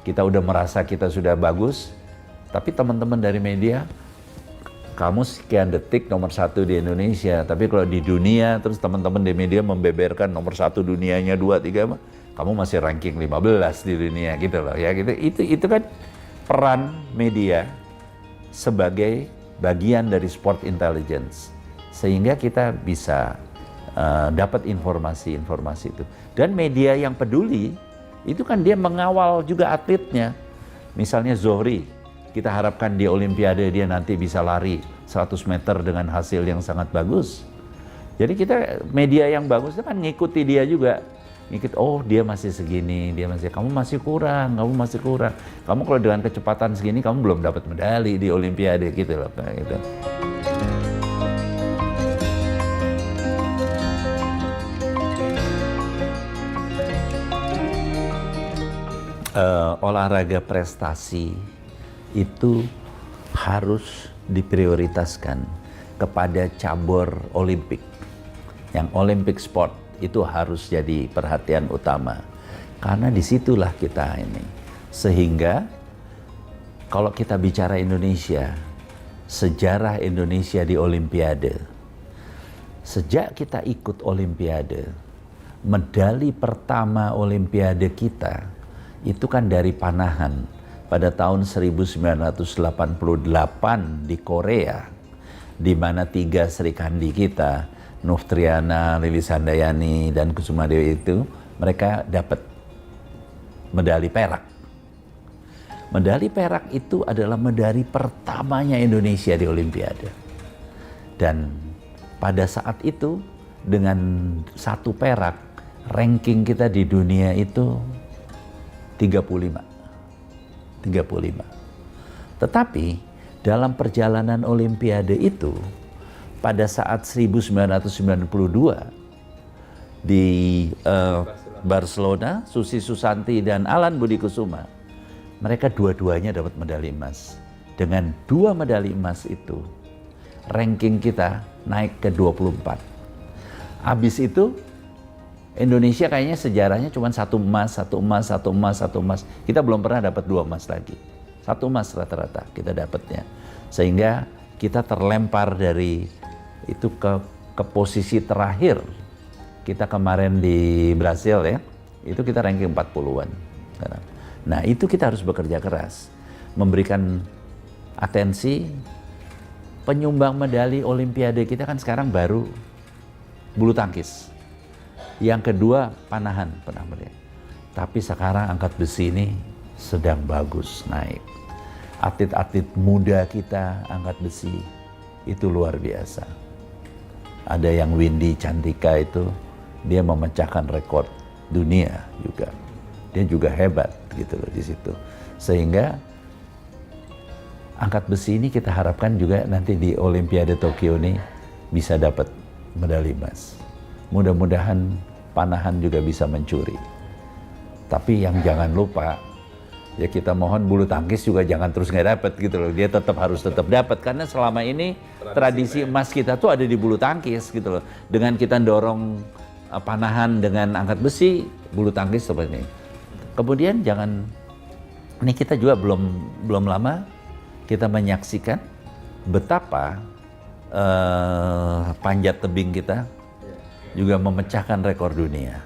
kita udah merasa kita sudah bagus, tapi teman-teman dari media, kamu sekian detik nomor 1 di Indonesia, tapi kalau di dunia, terus teman-teman di media membeberkan nomor 1 dunianya 2, 3, kamu masih ranking 15 di dunia gitu loh ya gitu. Itu kan peran media sebagai bagian dari sport intelligence, sehingga kita bisa dapat informasi-informasi itu. Dan media yang peduli itu kan dia mengawal juga atletnya. Misalnya Zohri, kita harapkan di Olimpiade dia nanti bisa lari 100 meter dengan hasil yang sangat bagus. Jadi kita media yang bagus itu kan ngikuti dia juga. Ngikut, oh dia masih segini, kamu masih kurang. Kamu kalau dengan kecepatan segini kamu belum dapat medali di Olimpiade gitu loh. Gitu. Olahraga prestasi itu harus diprioritaskan kepada cabur Olimpik. Yang Olympic sport itu harus jadi perhatian utama. Karena disitulah kita ini. Sehingga kalau kita bicara Indonesia, sejarah Indonesia di Olimpiade. Sejak kita ikut Olimpiade, medali pertama Olimpiade kita itu kan dari panahan pada tahun 1988 di Korea, di mana 3 Sri Kandi kita, Nuh Triana, Lilis Handayani, dan Kusuma Dewi itu, mereka dapat medali perak. Medali perak itu adalah medali pertamanya Indonesia di Olimpiade. Dan pada saat itu, dengan 1 perak, ranking kita di dunia itu 35. Tetapi dalam perjalanan Olimpiade itu, pada saat 1992 di Barcelona, Susi Susanti dan Alan Budi Kusuma, mereka dua-duanya dapat medali emas. Dengan 2 medali emas itu, ranking kita naik ke 24. Habis itu, Indonesia kayaknya sejarahnya cuma 1 emas. Kita belum pernah dapat 2 emas lagi. 1 emas rata-rata kita dapatnya. Sehingga kita terlempar dari itu ke posisi terakhir. Kita kemarin di Brasil ya, itu kita ranking 40-an. Nah itu kita harus bekerja keras. Memberikan atensi. Penyumbang medali Olimpiade kita kan sekarang baru bulu tangkis. Yang kedua panahan, tapi sekarang angkat besi ini sedang bagus naik. Atlet-atlet muda kita angkat besi itu luar biasa. Ada yang Windy Cantika itu, dia memecahkan rekor dunia juga. Dia juga hebat gitu loh di situ. Sehingga angkat besi ini kita harapkan juga nanti di Olimpiade Tokyo ini bisa dapat medali emas. Mudah-mudahan panahan juga bisa mencuri. Tapi yang jangan lupa, ya kita mohon bulu tangkis juga jangan terus nggak dapat gitu loh. Dia harus tetap dapat, karena selama ini tradisi emas kita tuh ada di bulu tangkis gitu loh. Dengan kita dorong panahan dengan angkat besi, bulu tangkis seperti ini. Kemudian ini kita juga belum lama kita menyaksikan betapa panjat tebing kita juga memecahkan rekor dunia.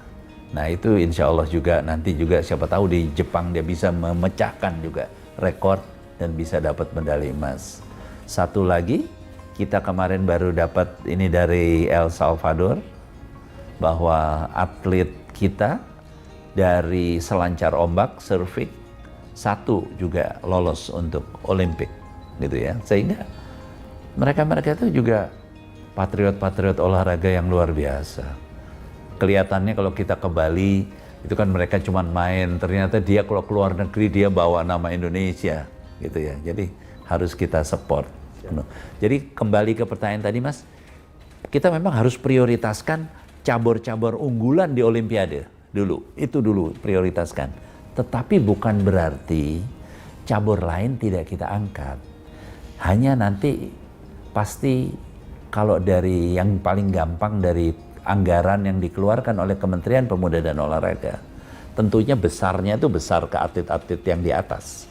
Nah itu insya Allah juga nanti juga siapa tahu di Jepang dia bisa memecahkan juga rekor dan bisa dapat medali emas. Satu lagi, kita kemarin baru dapat ini dari El Salvador, bahwa atlet kita dari selancar ombak, surfing, 1 juga lolos untuk Olimpik gitu ya. Sehingga mereka itu juga patriot-patriot olahraga yang luar biasa. Kelihatannya kalau kita ke Bali, itu kan mereka cuma main, ternyata dia kalau keluar negeri dia bawa nama Indonesia gitu ya. Jadi harus kita support. Jadi kembali ke pertanyaan tadi Mas, kita memang harus prioritaskan cabur-cabur unggulan di Olimpiade dulu. Itu dulu prioritaskan. Tetapi bukan berarti cabur lain tidak kita angkat. Hanya nanti pasti kalau dari yang paling gampang dari anggaran yang dikeluarkan oleh Kementerian Pemuda dan Olahraga, tentunya besarnya itu besar ke atlet-atlet yang di atas.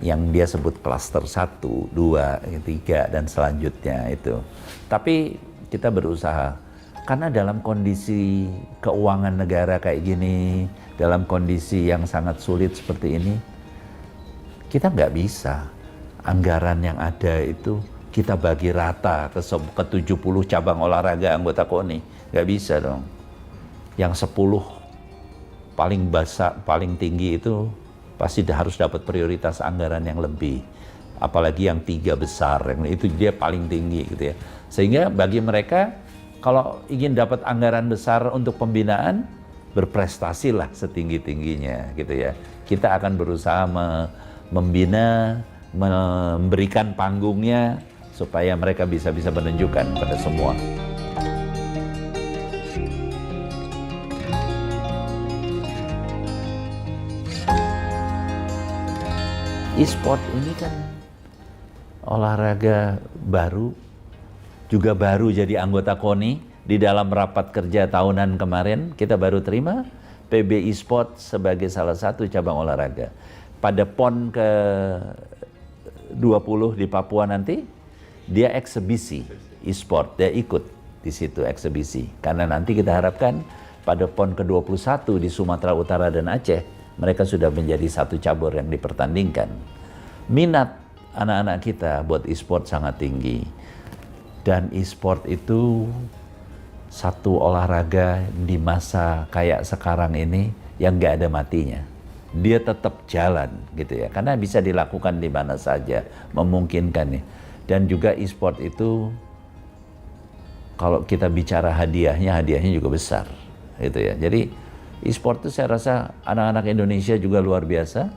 Yang dia sebut klaster 1, 2, 3, dan selanjutnya itu. Tapi kita berusaha, karena dalam kondisi keuangan negara kayak gini, dalam kondisi yang sangat sulit seperti ini, kita nggak bisa anggaran yang ada itu kita bagi rata ke 70 cabang olahraga anggota KONI. Nggak bisa dong. Yang 10 paling tinggi itu pasti harus dapat prioritas anggaran yang lebih. Apalagi yang 3 besar, yang itu dia paling tinggi gitu ya. Sehingga bagi mereka, kalau ingin dapat anggaran besar untuk pembinaan, berprestasilah setinggi-tingginya gitu ya. Kita akan berusaha membina, memberikan panggungnya supaya mereka bisa menunjukkan pada semua. E-sport ini kan olahraga baru, juga baru jadi anggota KONI. Di dalam rapat kerja tahunan kemarin, kita baru terima PB E-sport sebagai salah satu cabang olahraga. Pada PON ke-20 di Papua nanti, dia eksebisi e-sport, dia ikut di situ eksebisi. Karena nanti kita harapkan pada PON ke-21 di Sumatera Utara dan Aceh, mereka sudah menjadi satu cabur yang dipertandingkan. Minat anak-anak kita buat e-sport sangat tinggi. Dan e-sport itu satu olahraga di masa kayak sekarang ini yang nggak ada matinya. Dia tetap jalan gitu ya, karena bisa dilakukan di mana saja, memungkinkan nih. Dan juga e-sport itu kalau kita bicara hadiahnya juga besar gitu ya. Jadi e-sport itu saya rasa anak-anak Indonesia juga luar biasa,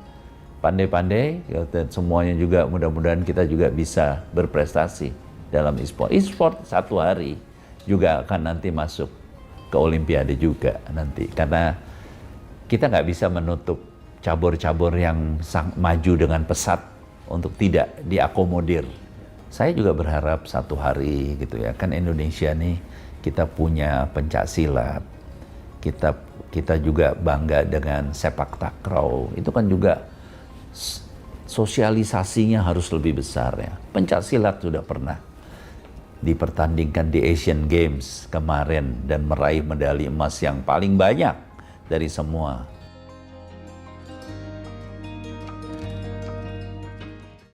pandai-pandai, dan semuanya juga mudah-mudahan kita juga bisa berprestasi dalam e-sport. E-sport satu hari juga akan nanti masuk ke Olimpiade juga nanti, karena kita nggak bisa menutup cabur-cabur yang maju dengan pesat untuk tidak diakomodir. Saya juga berharap satu hari gitu ya, kan Indonesia nih kita punya pencak silat, kita juga bangga dengan sepak takraw, itu kan juga sosialisasinya harus lebih besar ya. Pencak silat sudah pernah dipertandingkan di Asian Games kemarin dan meraih medali emas yang paling banyak dari semua.